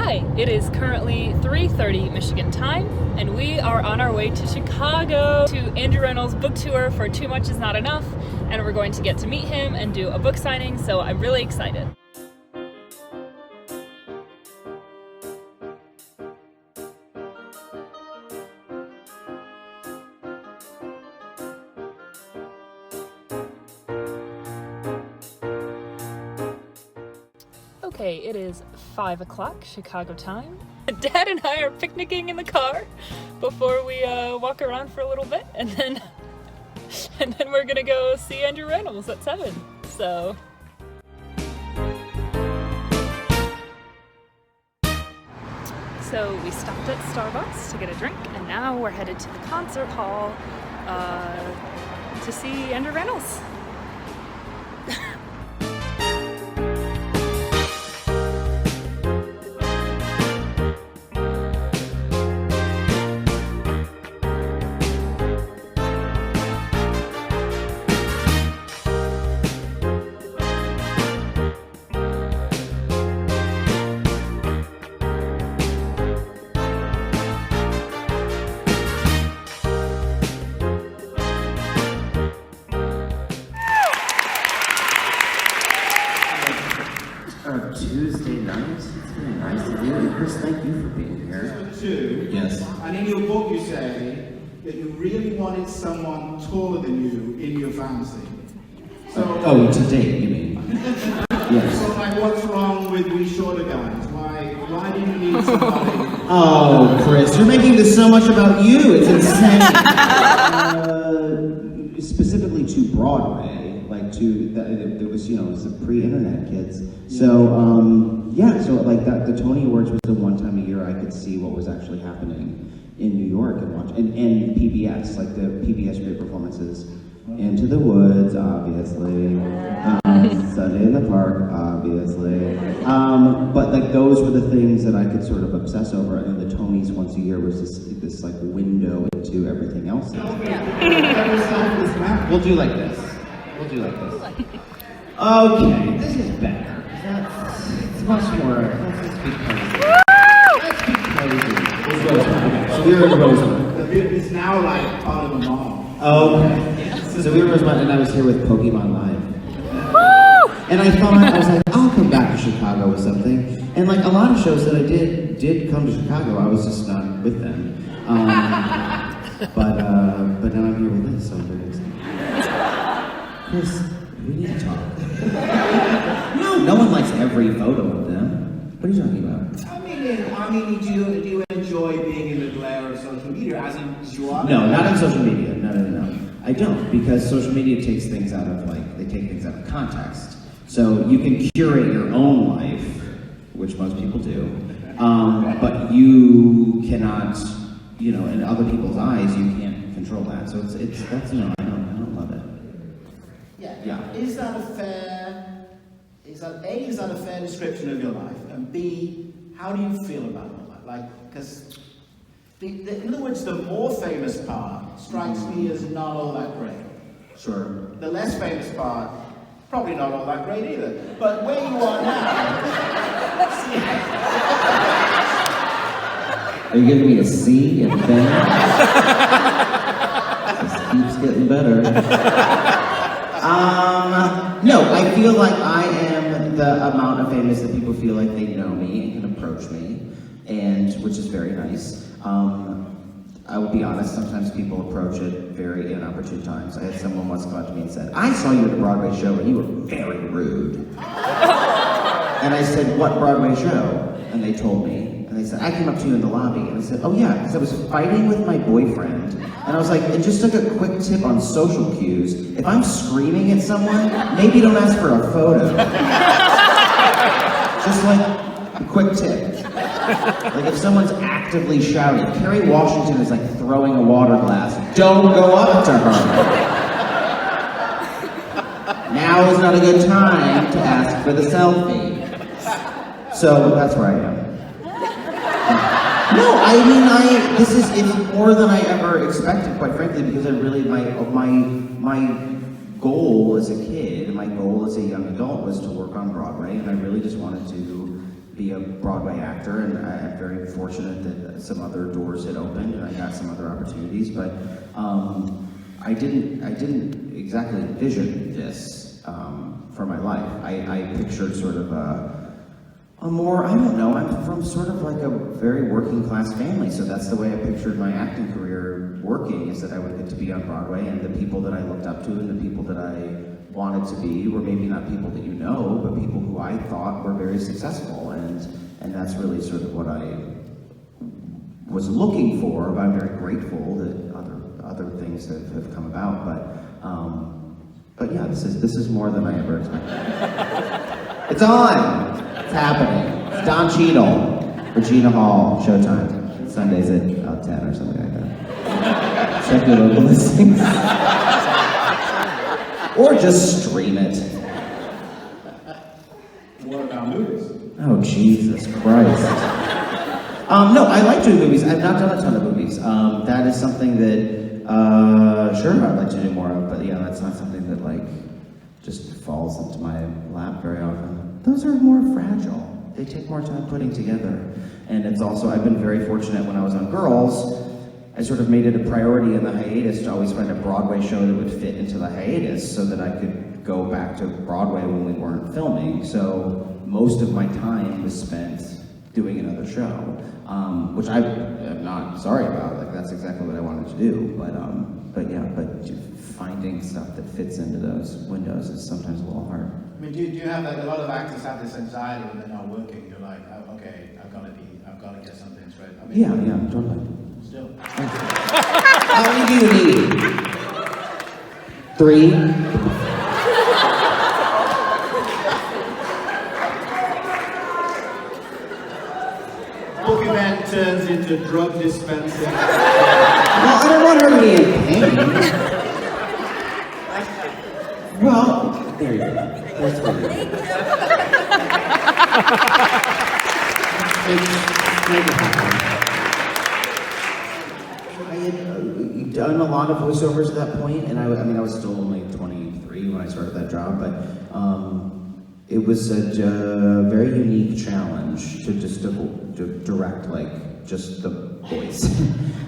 Hi, it is currently 3:30 Michigan time, and we are on our way to Chicago to Andrew Rannells' book tour for Too Much Is Not Enough, and we're going to get to meet him and do a book signing, so I'm really excited. Okay, it is 5 o'clock Chicago time. Dad and I are picnicking in the car before we walk around for a little bit, and then we're gonna go see Andrew Rannells at 7. So we stopped at Starbucks to get a drink, and now we're headed to the concert hall to see Andrew Rannells. Tuesday night. It's very nice of you. Chris, thank you for being here. Two. Yes. And in your book you say that you really wanted someone taller than you in your fantasy. So, to date, you mean? Yes. So like, what's wrong with we shorter guys? Why do you need somebody? Oh, Chris, you're making this so much about you. It's insane. Specifically to Broadway. It was the pre-internet kids. So so like that, the Tony Awards was the one time a year I could see what was actually happening in New York and watch, and PBS, like the PBS great performances. Into the Woods, obviously. Sunday in the Park, obviously. But like those were the things that I could sort of obsess over, and then the Tonys once a year was this like window into everything else. We'll do like this. Okay, this is better. It's much more. Let's be crazy. Let's be crazy. So we were in Rosemont. The bit is now like part of the mall. Oh, okay. So we were in Rosemont, and I was here with Pokemon Live. And I was like, I'll come back to Chicago with something. And like a lot of shows that I did come to Chicago. I was just not with them. But now I'm here with this, so I'm very excited. Chris, we need to talk. No one likes every photo of them. What are you talking about? I mean, do you enjoy being in the glare of social media? As in, No, not in social media. No. I don't, because social media takes things out of they take things out of context. So you can curate your own life, which most people do, but you cannot, in other people's eyes, you can't control that. So I don't love it. Yeah. Is that a fair description of your life? And B, how do you feel about it? Like, because in other words, the more famous part strikes me as not all that great. Sure. The less famous part, probably not all that great either. But where you are now, Are you giving me a C in fame? This keeps getting better. No, I feel like I am the amount of famous that people feel like they know me and can approach me, and which is very nice. I will be honest, sometimes people approach it very inopportune times. I had someone once come up to me and said, I saw you at a Broadway show and you were very rude. And I said, what Broadway show? And they told me, and they said, I came up to you in the lobby, and I said, oh yeah, because I was fighting with my boyfriend. And I was like, and just like a quick tip on social cues, if I'm screaming at someone, maybe don't ask for a photo. Just like a quick tip. Like if someone's actively shouting, Kerry Washington is like throwing a water glass, don't go up to her. Now is not a good time to ask for the selfie. So that's where I am. No, I mean, it's more than I ever expected, quite frankly, because I really, my goal as a kid, and my goal as a young adult was to work on Broadway, and I really just wanted to be a Broadway actor, and I'm very fortunate that some other doors had opened and I got some other opportunities, but I didn't exactly envision this for my life. I pictured sort of a more, I don't know, I'm from sort of like a very working class family, so that's the way I pictured my acting career working, is that I would get to be on Broadway, and the people that I looked up to and the people that I wanted to be were maybe not people that you know, but people who I thought were very successful, and that's really sort of what I was looking for, but I'm very grateful that other things have come about, but yeah, this is more than I ever expected. It's on! It's happening. It's Don Cheadle, Regina Hall, Showtime, Sundays at 10 or something like that. Check your local listings. Or just stream it. What about movies? Oh, Jesus Christ. No, I like doing movies. I've not done a ton of movies. That is something that, sure, I'd like to do more of, but yeah, that's not something that, like, just falls into my lap very often. Those are more fragile. They take more time putting together. And it's also, I've been very fortunate when I was on Girls, I sort of made it a priority in the hiatus to always find a Broadway show that would fit into the hiatus so that I could go back to Broadway when we weren't filming. So most of my time was spent doing another show, which I'm not sorry about. Like, that's exactly what I wanted to do. But yeah, finding stuff that fits into those windows is sometimes a little hard. I mean, do you have, like, a lot of actors have this anxiety when they're not working? You're like, oh, okay, I've got to get something straight. I mean, Yeah, totally. Still. How many do you need? 3? Booking man turns into drug dispensing. Well, I don't want her to be in pain. Well, there you go. That's what it is. I had done a lot of voiceovers at that point, and I was still only 23 when I started that job, but it was a very unique challenge to just to direct, like, just the voice.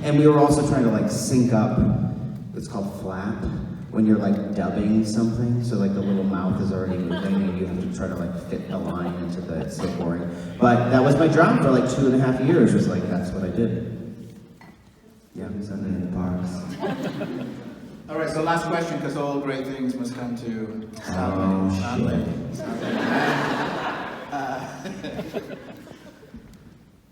And we were also trying to, like, sync up, it's called flap, when you're, like, dubbing something, so, like, the little mouth is already moving and you have to try to, like, fit the line into the, it's so boring. But that was my job for, like, 2.5 years, was like, that's what I did. Yeah, Sunday in the parks. All right, so last question, because all great things must come to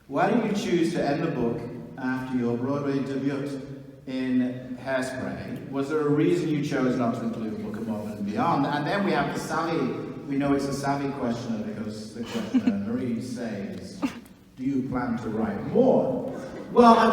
why did you choose to end the book after your Broadway debut in Hairspray? Was there a reason you chose not to include the book Above and Beyond? And then we have the savvy, we know it's a savvy questioner, because the questioner, Marie, says, do you plan to write more? Well, I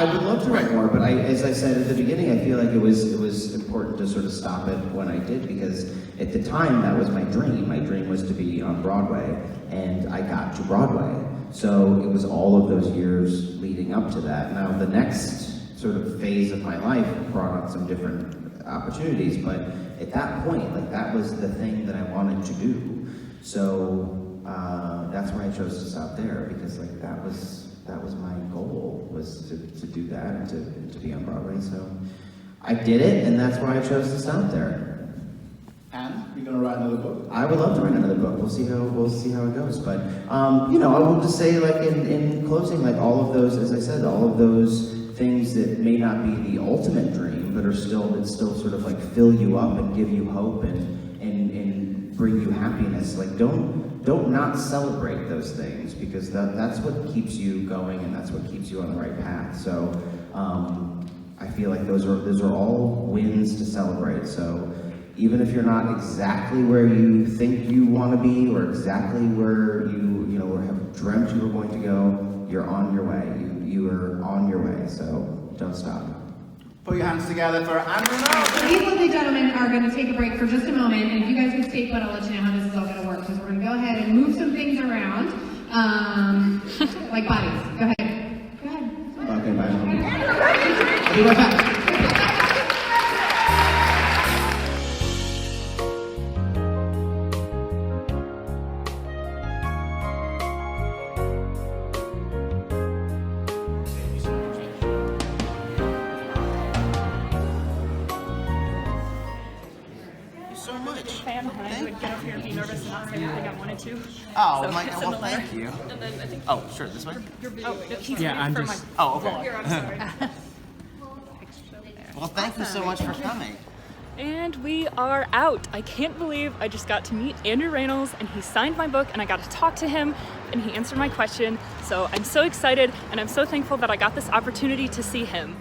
would love to write more, but as I said at the beginning, I feel like it was important to sort of stop it when I did, because at the time that was my dream. My dream was to be on Broadway, and I got to Broadway. So it was all of those years leading up to that. Now the next sort of phase of my life brought on some different opportunities, but at that point, like, that was the thing that I wanted to do. So that's why I chose to stop there, because, like, that was my goal, was to do that and to be on Broadway. So I did it, and that's why I chose to stop there. And you're going to write another book? I would love to write another book. We'll see how it goes. But I will just say, like, in closing, like, all of those, as I said, all of those things that may not be the ultimate dream, but that still sort of, like, fill you up and give you hope and bring you happiness. Like, don't not celebrate those things, because that's what keeps you going, and that's what keeps you on the right path. So I feel like those are all wins to celebrate. So even if you're not exactly where you think you want to be, or exactly where you have dreamt you were going to go, you're on your way. You are on your way. So don't stop. Put your hands together for Rannells. These lovely gentlemen are going to take a break for just a moment, and if you guys would stay put, I'll let you know how this is all going to work. Because we're going to go ahead and move some things around, like bodies. Go ahead. Okay, bye. I'll be right back. get up here and be nervous and not say anything I wanted to. Oh, So, my, send well, the letter. thank you. And then I think Oh, sure, this way? oh, he's Yeah, I'm for just- my Oh, okay. vlog. Here, I'm sorry. Well, thank you so much for coming. And we are out. I can't believe I just got to meet Andrew Rannells and he signed my book and I got to talk to him and he answered my question. So I'm so excited and I'm so thankful that I got this opportunity to see him.